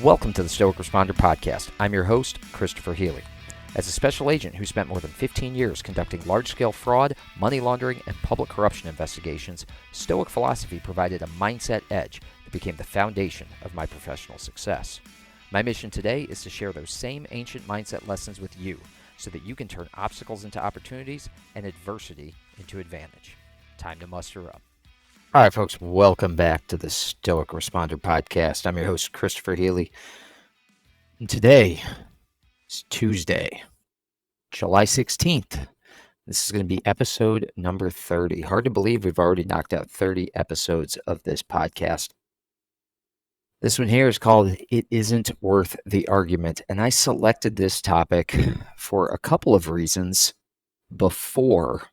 Welcome to the Stoic Responder Podcast. I'm your host, Christopher Healy. As a special agent who spent more than 15 years conducting large-scale fraud, money laundering, and public corruption investigations, Stoic philosophy provided a mindset edge that became the foundation of my professional success. My mission today is to share those same ancient mindset lessons with you so that you can turn obstacles into opportunities and adversity into advantage. Time to muster up. All right, folks, welcome back to the Stoic Responder Podcast. I'm your host, Christopher Healy. And today is Tuesday, July 16th. This is going to be episode number 30. Hard to believe we've already knocked out 30 episodes of this podcast. This one here is called It Isn't Worth the Argument. And I selected this topic for a couple of reasons before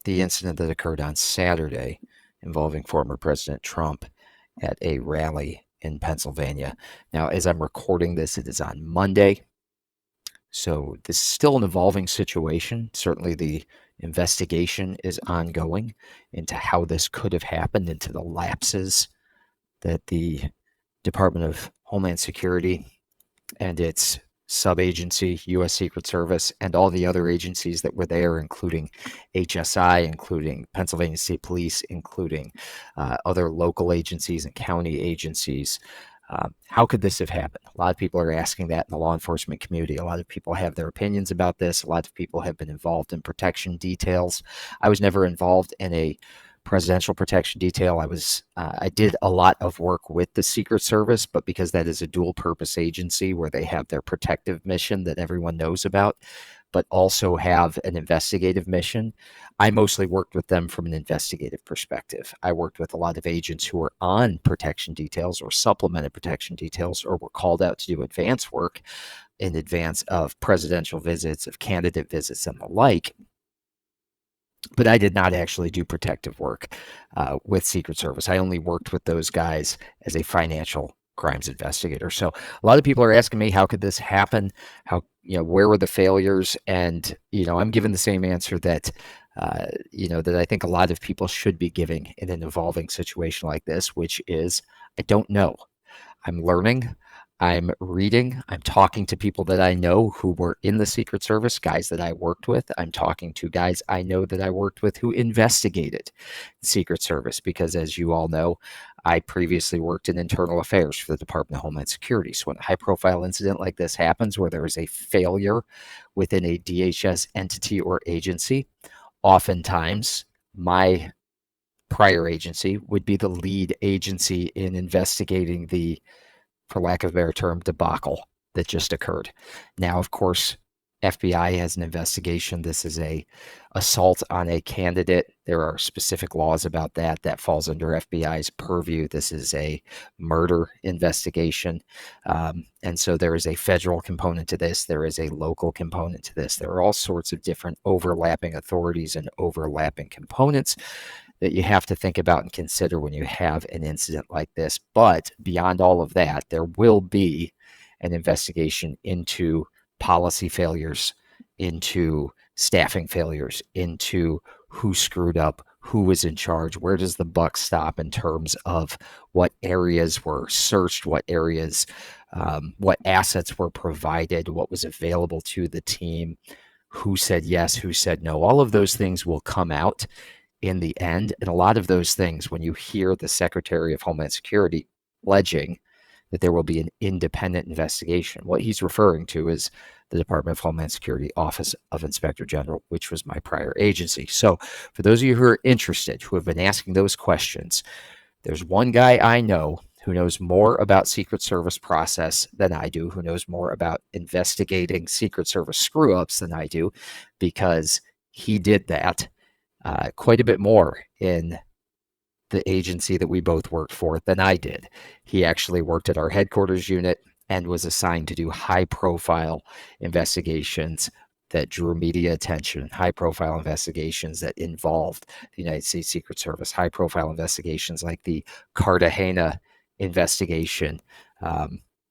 the incident that occurred on Saturday involving former President Trump at a rally in Pennsylvania. Now, as I'm recording this, it is on Monday. So this is still an evolving situation. Certainly the investigation is ongoing into how this could have happened, into the lapses that the Department of Homeland Security and its sub-agency, U.S. Secret Service, and all the other agencies that were there, including HSI, including Pennsylvania State Police, including other local agencies and county agencies. How could this have happened? A lot of people are asking that in the law enforcement community. A lot of people have their opinions about this. A lot of people have been involved in protection details. I was never involved in a presidential protection detail. I did a lot of work with the Secret Service, but because that is a dual purpose agency where they have their protective mission that everyone knows about, but also have an investigative mission, I mostly worked with them from an investigative perspective. I worked with a lot of agents who were on protection details or supplemented protection details or were called out to do advance work in advance of presidential visits, of candidate visits and the like. But I did not actually do protective work with Secret Service. I only worked with those guys as a financial crimes investigator. So a lot of people are asking me, how could this happen? Where were the failures? And, I'm giving the same answer that I think a lot of people should be giving in an evolving situation like this, which is, I don't know. I'm learning. I'm reading, I'm talking to people that I know who were in the Secret Service, guys that I worked with. I'm talking to guys I know that I worked with who investigated the Secret Service because, as you all know, I previously worked in internal affairs for the Department of Homeland Security. So when a high-profile incident like this happens where there is a failure within a DHS entity or agency, oftentimes my prior agency would be the lead agency in investigating the, for lack of a better term, debacle that just occurred. Now, of course, FBI has an investigation. This is a assault on a candidate. There are specific laws about that. That falls under FBI's purview. This is a murder investigation. And so there is a federal component to this. There is a local component to this. There are all sorts of different overlapping authorities and overlapping components that you have to think about and consider when you have an incident like this. But beyond all of that, there will be an investigation into policy failures, into staffing failures, into who screwed up, who was in charge, where does the buck stop in terms of what areas were searched, what areas, what assets were provided, what was available to the team, who said yes, who said no. All of those things will come out in the end. And a lot of those things, when you hear the Secretary of Homeland Security pledging that there will be an independent investigation, what he's referring to is the Department of Homeland Security Office of Inspector General, which was my prior agency. So for those of you who are interested, who have been asking those questions, there's one guy I know who knows more about Secret Service process than I do, who knows more about investigating Secret Service screw-ups than I do, because he did that quite a bit more in the agency that we both worked for than I did. He actually worked at our headquarters unit and was assigned to do high-profile investigations that drew media attention, high-profile investigations that involved the United States Secret Service, high-profile investigations like the Cartagena investigation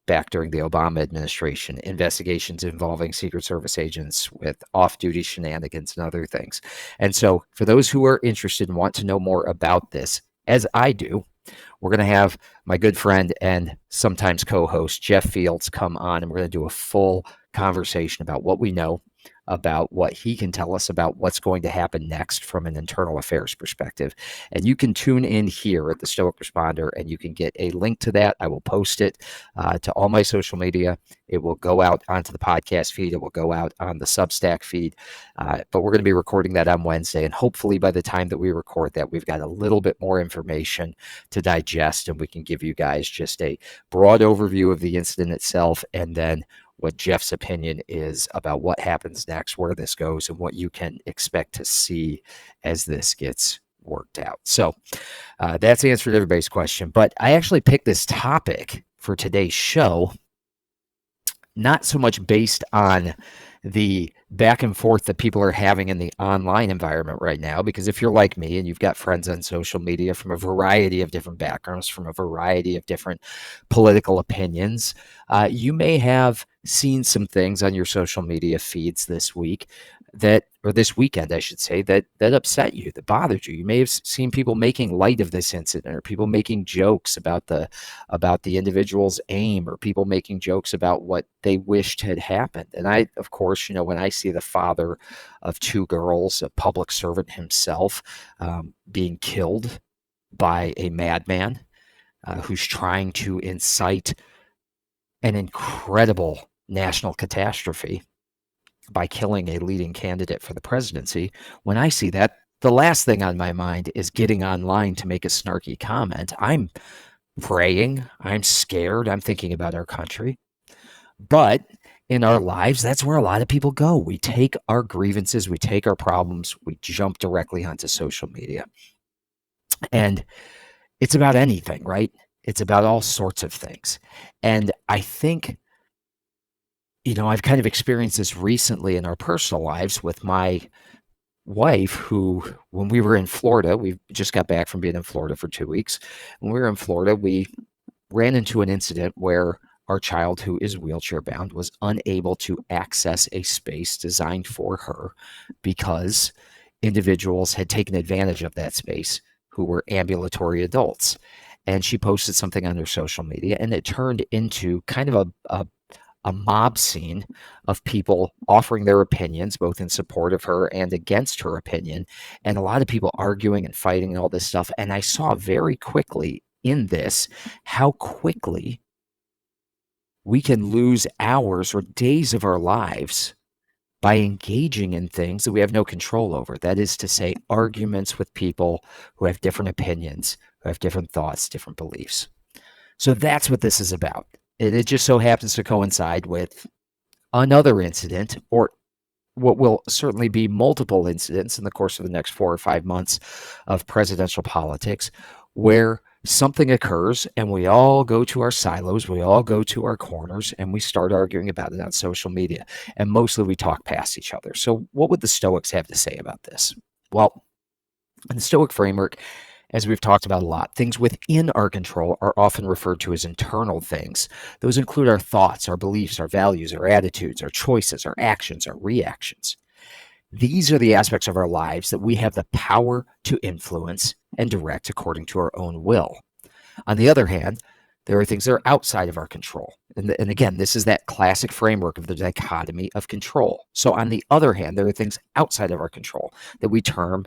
back during the Obama administration, investigations involving Secret Service agents with off-duty shenanigans and other things. And so for those who are interested and want to know more about this, as I do, we're going to have my good friend and sometimes co-host Jeff Fields come on, and we're going to do a full conversation about what we know, about what he can tell us about what's going to happen next from an internal affairs perspective. And you can tune in here at the Stoic Responder, and you can get a link to that. I will post it to all my social media. It will go out onto the podcast feed. It will go out on the Substack feed. But we're going to be recording that on Wednesday. And hopefully by the time that we record that, we've got a little bit more information to digest, and we can give you guys just a broad overview of the incident itself, and then what Jeff's opinion is about what happens next, where this goes, and what you can expect to see as this gets worked out. So that's answered everybody's question. But I actually picked this topic for today's show, not so much based on the back and forth that people are having in the online environment right now, because if you're like me and you've got friends on social media from a variety of different backgrounds, from a variety of different political opinions, you may have seen some things on your social media feeds this week or this weekend, I should say, that upset you, that bothered you. You may have seen people making light of this incident, or people making jokes about the individual's aim, or people making jokes about what they wished had happened. And I, of course, when I see the father of two girls, a public servant himself, being killed by a madman who's trying to incite an incredible national catastrophe by killing a leading candidate for the presidency, when I see that, the last thing on my mind is getting online to make a snarky comment. I'm praying, I'm scared, I'm thinking about our country. But in our lives, that's where a lot of people go. We take our grievances, we take our problems, we jump directly onto social media. And it's about anything, right? It's about all sorts of things. And I think, I've kind of experienced this recently in our personal lives with my wife, who, when we were in Florida, we just got back from being in Florida for 2 weeks. When we were in Florida, we ran into an incident where our child, who is wheelchair bound, was unable to access a space designed for her because individuals had taken advantage of that space who were ambulatory adults. And she posted something on her social media, and it turned into kind of a mob scene of people offering their opinions, both in support of her and against her opinion, and a lot of people arguing and fighting and all this stuff. And I saw very quickly in this how quickly we can lose hours or days of our lives by engaging in things that we have no control over. That is to say, arguments with people who have different opinions, who have different thoughts, different beliefs. So that's what this is about. It just so happens to coincide with another incident, or what will certainly be multiple incidents in the course of the next 4 or 5 months of presidential politics, where something occurs and we all go to our silos, we all go to our corners, and we start arguing about it on social media. And mostly we talk past each other. So what would the Stoics have to say about this? Well, in the Stoic framework, as we've talked about a lot, things within our control are often referred to as internal things. Those include our thoughts, our beliefs, our values, our attitudes, our choices, our actions, our reactions. These are the aspects of our lives that we have the power to influence and direct according to our own will. On the other hand, there are things that are outside of our control. And again, this is that classic framework of the dichotomy of control. So on the other hand, there are things outside of our control that we term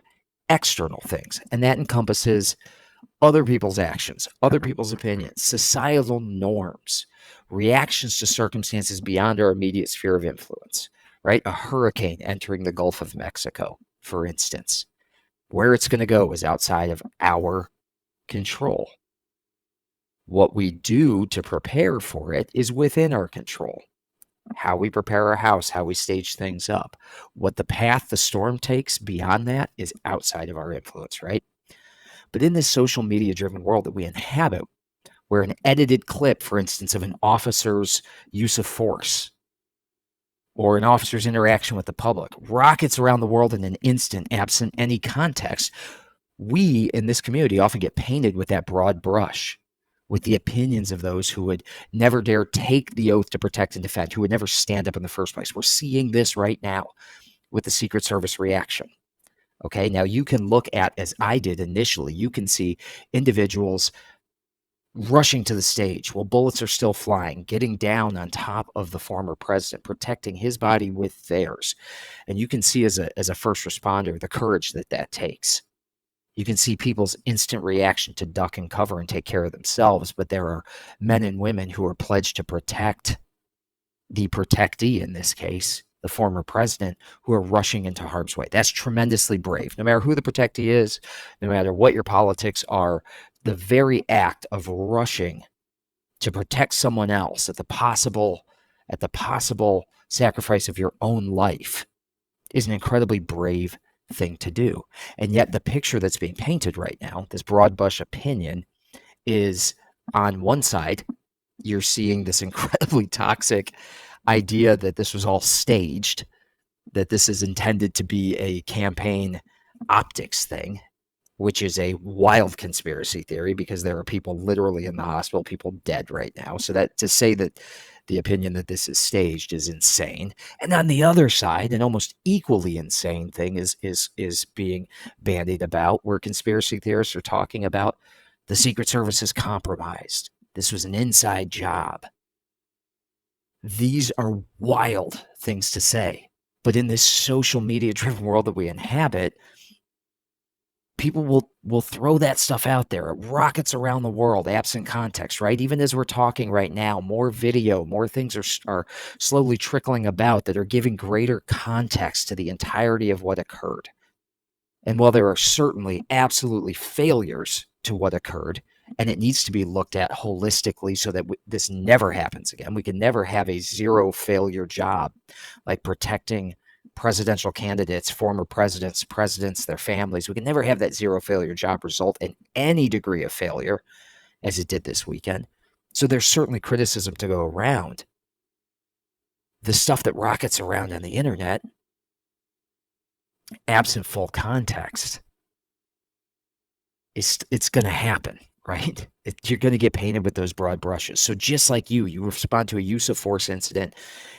external things, and that encompasses other people's actions, other people's opinions, societal norms, reactions to circumstances beyond our immediate sphere of influence, right? A hurricane entering the Gulf of Mexico, for instance. Where it's going to go is outside of our control. What we do to prepare for it is within our control. How we prepare our house, how we stage things up. What the path the storm takes beyond that is outside of our influence, right? But in this social media-driven world that we inhabit, where an edited clip, for instance, of an officer's use of force or an officer's interaction with the public rockets around the world in an instant, absent any context, we in this community often get painted with that broad brush, with the opinions of those who would never dare take the oath to protect and defend, who would never stand up in the first place. We're seeing this right now with the Secret Service reaction. Okay, now you can look at, as I did initially, you can see individuals rushing to the stage while bullets are still flying, getting down on top of the former president, protecting his body with theirs. And you can see as a first responder the courage that takes. You can see people's instant reaction to duck and cover and take care of themselves, but there are men and women who are pledged to protect the protectee, in this case, the former president, who are rushing into harm's way. That's tremendously brave. No matter who the protectee is, no matter what your politics are, the very act of rushing to protect someone else at the possible sacrifice of your own life is an incredibly brave thing to do. And yet the picture that's being painted right now, this broad brush opinion, is on one side, you're seeing this incredibly toxic idea that this was all staged, that this is intended to be a campaign optics thing, which is a wild conspiracy theory because there are people literally in the hospital, people dead right now. So that to say that the opinion that this is staged is insane. And on the other side, an almost equally insane thing is being bandied about, where conspiracy theorists are talking about the Secret Service is compromised. This was an inside job. These are wild things to say. But in this social media driven world that we inhabit, people will throw that stuff out there. It rockets around the world, absent context, right? Even as we're talking right now, more video, more things are slowly trickling about that are giving greater context to the entirety of what occurred. And while there are certainly absolutely failures to what occurred, and it needs to be looked at holistically so that this never happens again. We can never have a zero failure job like protecting presidential candidates, former presidents, their families. We can never have that zero failure job result in any degree of failure as it did this weekend. So there's certainly criticism to go around. The stuff that rockets around on the internet, absent full context, it's going to happen, right? You're going to get painted with those broad brushes. So just like you respond to a use of force incident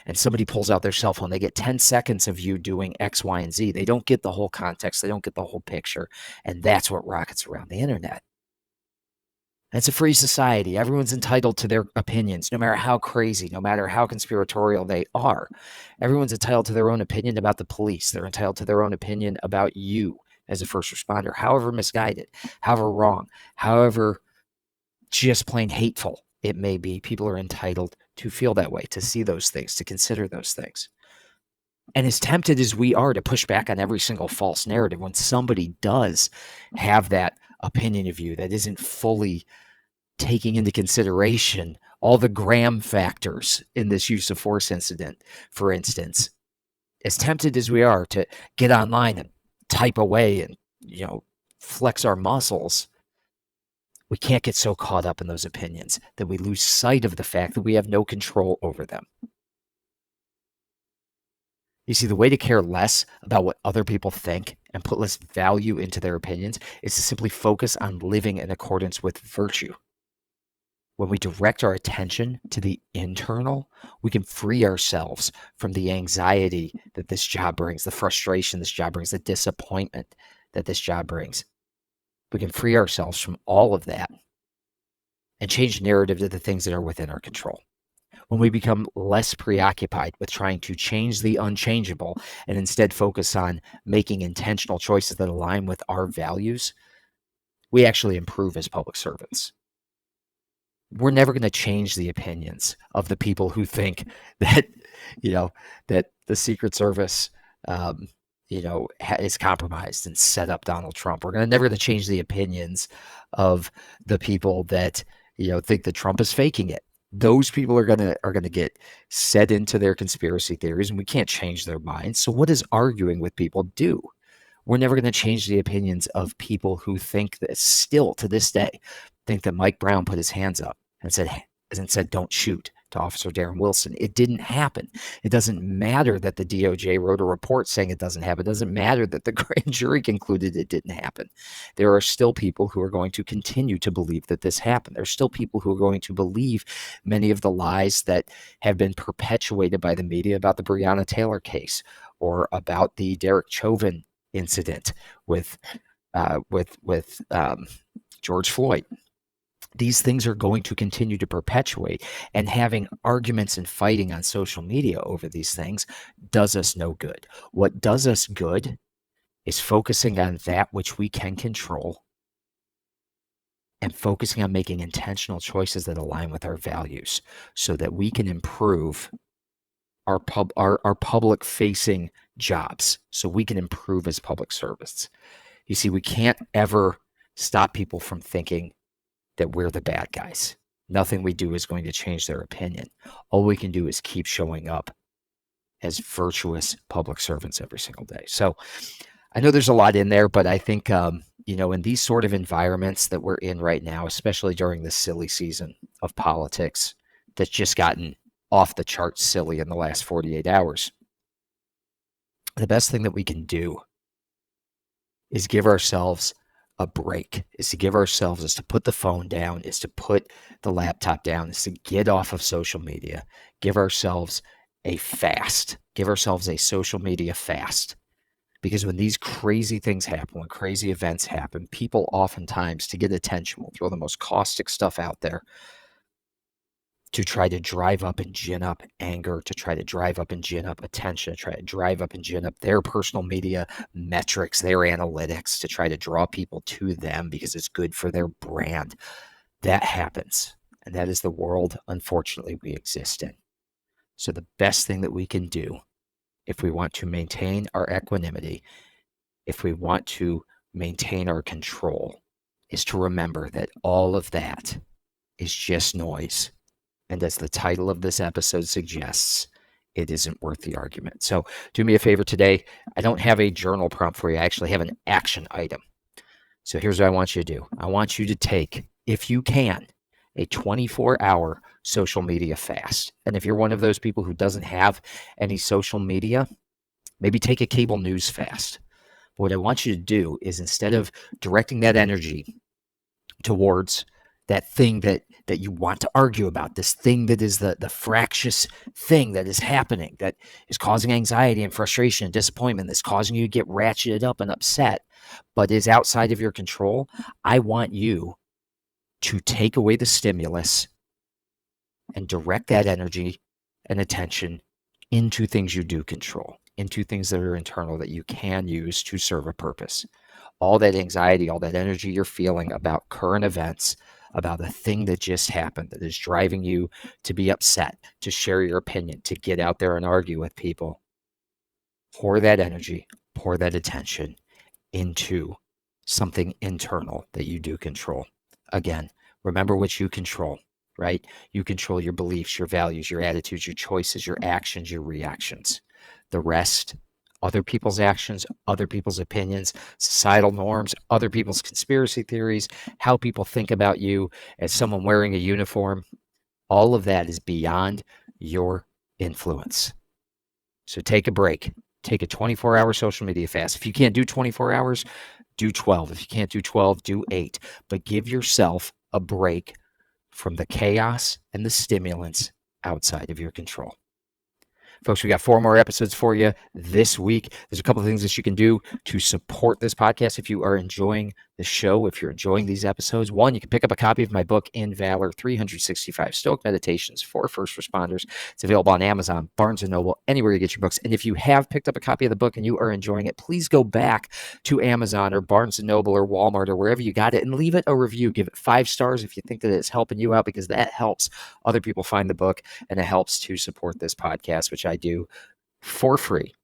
and somebody pulls out their cell phone, they get 10 seconds of you doing X, Y, and Z. They don't get the whole context. They don't get the whole picture. And that's what rockets around the internet. It's a free society. Everyone's entitled to their opinions, no matter how crazy, no matter how conspiratorial they are. Everyone's entitled to their own opinion about the police. They're entitled to their own opinion about you as a first responder, however misguided, however wrong, however just plain hateful it may be. People are entitled to feel that way, to see those things, to consider those things. And as tempted as we are to push back on every single false narrative, when somebody does have that opinion of you that isn't fully taking into consideration all the Graham factors in this use of force incident, for instance, as tempted as we are to get online and type away and, flex our muscles, we can't get so caught up in those opinions that we lose sight of the fact that we have no control over them. You see, the way to care less about what other people think and put less value into their opinions is to simply focus on living in accordance with virtue. When we direct our attention to the internal, we can free ourselves from the anxiety that this job brings, the frustration this job brings, the disappointment that this job brings. We can free ourselves from all of that and change narrative to the things that are within our control. When we become less preoccupied with trying to change the unchangeable and instead focus on making intentional choices that align with our values, we actually improve as public servants. We're never going to change the opinions of the people who think that, that the Secret Service, is compromised and set up Donald Trump. We're never going to change the opinions of the people that, think that Trump is faking it. Those people are going to get set into their conspiracy theories, and we can't change their minds. So what does arguing with people do? We're never going to change the opinions of people who think that still to this day think that Mike Brown put his hands up and said, don't shoot to Officer Darren Wilson. It didn't happen. It doesn't matter that the DOJ wrote a report saying it doesn't happen. It doesn't matter that the grand jury concluded it didn't happen. There are still people who are going to continue to believe that this happened. There's still people who are going to believe many of the lies that have been perpetuated by the media about the Breonna Taylor case or about the Derek Chauvin incident with George Floyd. these things are going to continue to perpetuate, and having arguments and fighting on social media over these things does us no good. What does us good is focusing on that which we can control and focusing on making intentional choices that align with our values so that we can improve our public facing jobs, so we can improve as public servants. You see, we can't ever stop people from thinking that we're the bad guys. Nothing we do is going to change their opinion. All we can do is keep showing up as virtuous public servants every single day. So I know there's a lot in there, but I think, in these sort of environments that we're in right now, especially during this silly season of politics that's just gotten off the charts silly in the last 48 hours, the best thing that we can do is give ourselves a break, is to put the phone down, is to put the laptop down, is to get off of social media, give ourselves a fast, give ourselves a social media fast. Because when these crazy things happen, when crazy events happen, people oftentimes, to get attention, will throw the most caustic stuff out there to try to drive up and gin up anger, to try to drive up and gin up attention, to try to drive up and gin up their personal media metrics, their analytics, to try to draw people to them because it's good for their brand. That happens. And that is the world, unfortunately, we exist in. So the best thing that we can do, if we want to maintain our equanimity, if we want to maintain our control, is to remember that all of that is just noise. And as the title of this episode suggests, it isn't worth the argument. So do me a favor today. I don't have a journal prompt for you. I actually have an action item. So here's what I want you to do. I want you to take, if you can, a 24-hour social media fast. And if you're one of those people who doesn't have any social media, maybe take a cable news fast. But what I want you to do is, instead of directing that energy towards that thing that you want to argue about, this thing that is the fractious thing that is happening, that is causing anxiety and frustration and disappointment, that's causing you to get ratcheted up and upset, but is outside of your control, I want you to take away the stimulus and direct that energy and attention into things you do control, into things that are internal that you can use to serve a purpose. All that anxiety, all that energy you're feeling about current events, about the thing that just happened that is driving you to be upset, to share your opinion, to get out there and argue with people, pour that energy, pour that attention into something internal that you do control. Again, remember what you control, right? You control your beliefs, your values, your attitudes, your choices, your actions, your reactions. The rest, other people's actions, other people's opinions, societal norms, other people's conspiracy theories, how people think about you as someone wearing a uniform, all of that is beyond your influence. So take a break. Take a 24-hour social media fast. If you can't do 24 hours, do 12. If you can't do 12, do 8. But give yourself a break from the chaos and the stimulants outside of your control. Folks, we got 4 more episodes for you this week. There's a couple of things that you can do to support this podcast if you are enjoying the show, if you're enjoying these episodes. 1, you can pick up a copy of my book, In Valor, 365 Stoic Meditations for First Responders. It's available on Amazon, Barnes & Noble, anywhere you get your books. And if you have picked up a copy of the book and you are enjoying it, please go back to Amazon or Barnes & Noble or Walmart or wherever you got it and leave it a review. Give it 5 stars if you think that it's helping you out, because that helps other people find the book and it helps to support this podcast, which I do for free.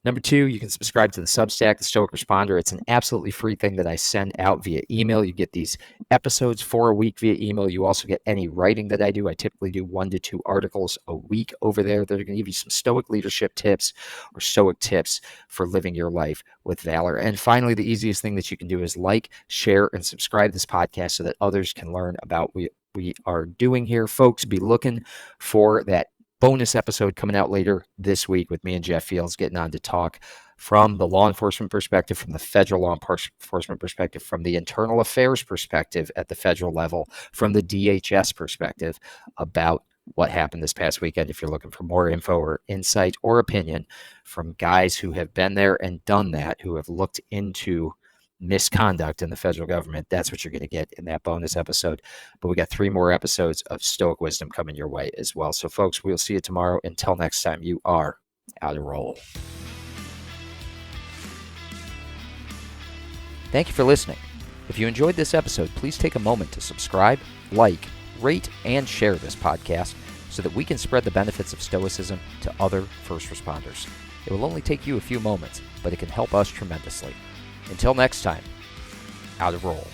Number 2, you can subscribe to the Substack, the Stoic Responder. It's an absolutely free thing that I send out via email. You get these episodes for a week via email. You also get any writing that I do. I typically do 1 to 2 articles a week over there that are going to give you some Stoic leadership tips or Stoic tips for living your life with valor. And finally, the easiest thing that you can do is like, share, and subscribe to this podcast so that others can learn about what we are doing here. Folks, be looking for that bonus episode coming out later this week with me and Jeff Fields, getting on to talk from the law enforcement perspective, from the federal law enforcement perspective, from the internal affairs perspective at the federal level, from the DHS perspective, about what happened this past weekend. If you're looking for more info or insight or opinion from guys who have been there and done that, who have looked into misconduct in the federal government, that's what you're going to get in that bonus episode. But we got 3 more episodes of Stoic Wisdom coming your way as well. So, folks, we'll see you tomorrow. Until next time, you are out of roll. Thank you for listening. If you enjoyed this episode, please take a moment to subscribe, like, rate, and share this podcast so that we can spread the benefits of Stoicism to other first responders. It will only take you a few moments, but it can help us tremendously. Until next time, out of roll.